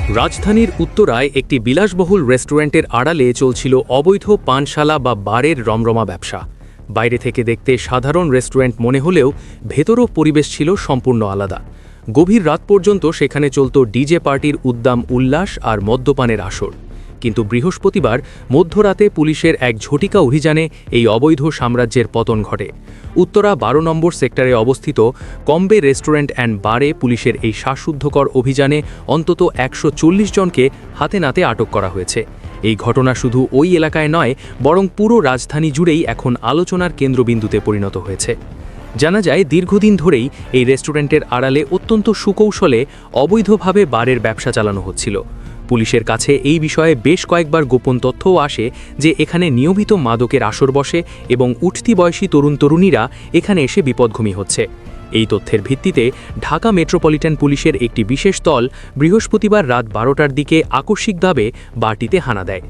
রাজধানীর উত্তরায় একটি বিলাসবহুল রেস্টুরেন্টের আড়ালে চলছিল অবৈধ পানশালা বা বারের রমরমা ব্যবসা। বাইরে থেকে দেখতে সাধারণ রেস্টুরেন্ট মনে হলেও ভেতরও পরিবেশ ছিল সম্পূর্ণ আলাদা। গভীর রাত পর্যন্ত সেখানে চলত ডিজে পার্টির উদ্দাম উল্লাস আর মদ্যপানের আসর। কিন্তু বৃহস্পতিবার মধ্যরাতে পুলিশের এক ঝটিকা অভিযানে এই অবৈধ সাম্রাজ্যের পতন ঘটে। উত্তরা ১২ নম্বর সেক্টরে অবস্থিত কম্বে রেস্টুরেন্ট অ্যান্ড বারে পুলিশের এই শ্বাসরুদ্ধকর অভিযানে অন্তত ১৪০ জনকে হাতে নাতে আটক করা হয়েছে। এই ঘটনা শুধু ওই এলাকায় নয়, বরং পুরো রাজধানী জুড়েই এখন আলোচনার কেন্দ্রবিন্দুতে পরিণত হয়েছে। জানা যায়, দীর্ঘদিন ধরেই এই রেস্টুরেন্টের আড়ালে অত্যন্ত সুকৌশলে অবৈধভাবে বারের ব্যবসা চালানো হচ্ছিল। পুলিশের কাছে এই বিষয়ে বেশ কয়েকবার গোপন তথ্যও আসে যে এখানে নিয়মিত মাদকের আসর বসে এবং উঠতি বয়সী তরুণ-তরুণীরা এখানে এসে বিপদঘুমি হচ্ছে। এই তথ্যের ভিত্তিতে ঢাকা মেট্রোপলিটন পুলিশের একটি বিশেষ দল বৃহস্পতিবার রাত ১২টার দিকে আকস্মিকভাবে বারটিতে হানা দেয়।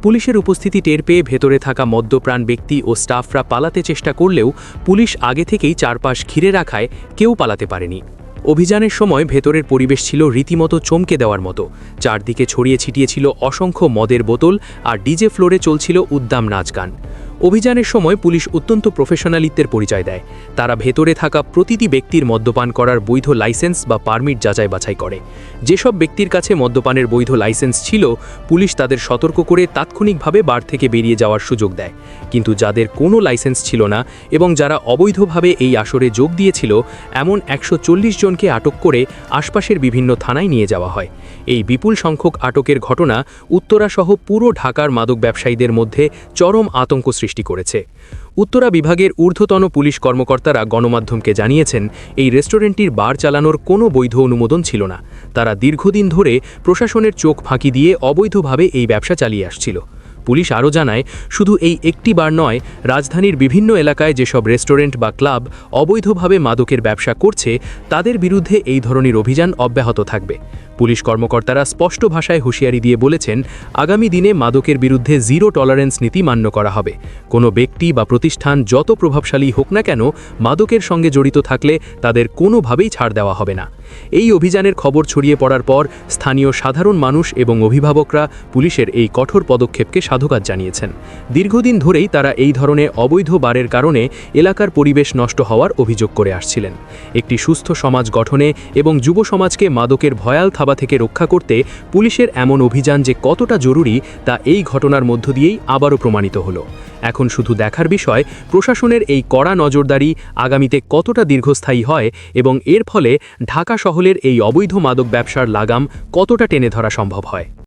পুলিশের উপস্থিতি টের পেয়ে ভেতরে থাকা মদ্যপ্রাণ ব্যক্তি ও স্টাফরা পালাতে চেষ্টা করলেও পুলিশ আগে থেকেই চারপাশ ঘিরে রাখায় কেউ পালাতে পারেনি। অভিযানের সময় ভেতরের পরিবেশ ছিল রীতিমতো চমকে দেওয়ার মতো। চারদিকে ছড়িয়ে ছিটিয়ে ছিল অসংখ্য মদের বোতল আর ডিজে ফ্লোরে চলছিল উদ্দাম নাচ গান। অভিযানের সময় পুলিশ অত্যন্ত প্রফেশনালিত্বের পরিচয় দেয়। তারা ভেতরে থাকা প্রতিটি ব্যক্তির মদ্যপান করার বৈধ লাইসেন্স বা পারমিট যাচাই বাছাই করে। যেসব ব্যক্তির কাছে মদ্যপানের বৈধ লাইসেন্স ছিল, পুলিশ তাদের সতর্ক করে তাৎক্ষণিকভাবে বার থেকে বেরিয়ে যাওয়ার সুযোগ দেয়। কিন্তু যাদের কোনো লাইসেন্স ছিল না এবং যারা অবৈধভাবে এই আসরে যোগ দিয়েছিল, এমন ১৪০ জনকে আটক করে আশপাশের বিভিন্ন থানায় নিয়ে যাওয়া হয়। এই বিপুল সংখ্যক আটকের ঘটনা উত্তরাসহ পুরো ঢাকার মাদক ব্যবসায়ীদের মধ্যে চরম আতঙ্ক সৃষ্টি করেছে। উত্তরা বিভাগের ঊর্ধ্বতন পুলিশ কর্মকর্তারা গণমাধ্যমকে জানিয়েছেন, এই রেস্টুরেন্টটির বার চালানোর কোনো বৈধ অনুমোদন ছিল না। তারা দীর্ঘদিন ধরে প্রশাসনের চোখ ফাঁকি দিয়ে অবৈধভাবে এই ব্যবসা চালিয়ে আসছিল। পুলিশ আরও জানায়, শুধু এই একটি বার নয়, রাজধানীর বিভিন্ন এলাকায় যেসব রেস্টুরেন্ট বা ক্লাব অবৈধভাবে মাদকের ব্যবসা করছে, তাদের বিরুদ্ধে এই ধরনের অভিযান অব্যাহত থাকবে। পুলিশ কর্মকর্তারা স্পষ্ট ভাষায় হুঁশিয়ারি দিয়ে বলেছেন, আগামী দিনে মাদকের বিরুদ্ধে জিরো টলারেন্স নীতি মান্য করা হবে। কোনো ব্যক্তি বা প্রতিষ্ঠান যত প্রভাবশালী হোক না কেন, মাদকের সঙ্গে জড়িত থাকলে তাদের কোনোভাবেই ছাড় দেওয়া হবে না। এই অভিযানের খবর ছড়িয়ে পড়ার পর স্থানীয় সাধারণ মানুষ এবং অভিভাবকরা পুলিশের এই কঠোর পদক্ষেপকে সাধুবাদ জানিয়েছেন। দীর্ঘদিন ধরেই তারা এই ধরনের অবৈধ বারের কারণে এলাকার পরিবেশ নষ্ট হওয়ার অভিযোগ করে আসছিলেন। একটি সুস্থ সমাজ গঠনে এবং যুব সমাজকে মাদকের ভয়াল থাবা থেকে রক্ষা করতে পুলিশের এমন অভিযান যে কতটা জরুরি, তা এই ঘটনার মধ্য দিয়েই আবারও প্রমাণিত হলো। এখন শুধু দেখার বিষয়, প্রশাসনের এই কড়া নজরদারি আগামীতে কতটা দীর্ঘস্থায়ী হয় এবং এর ফলে ঢাকা শহরের এই অবৈধ মাদক ব্যবসার লাগাম কতটা টেনে ধরা সম্ভব হয়।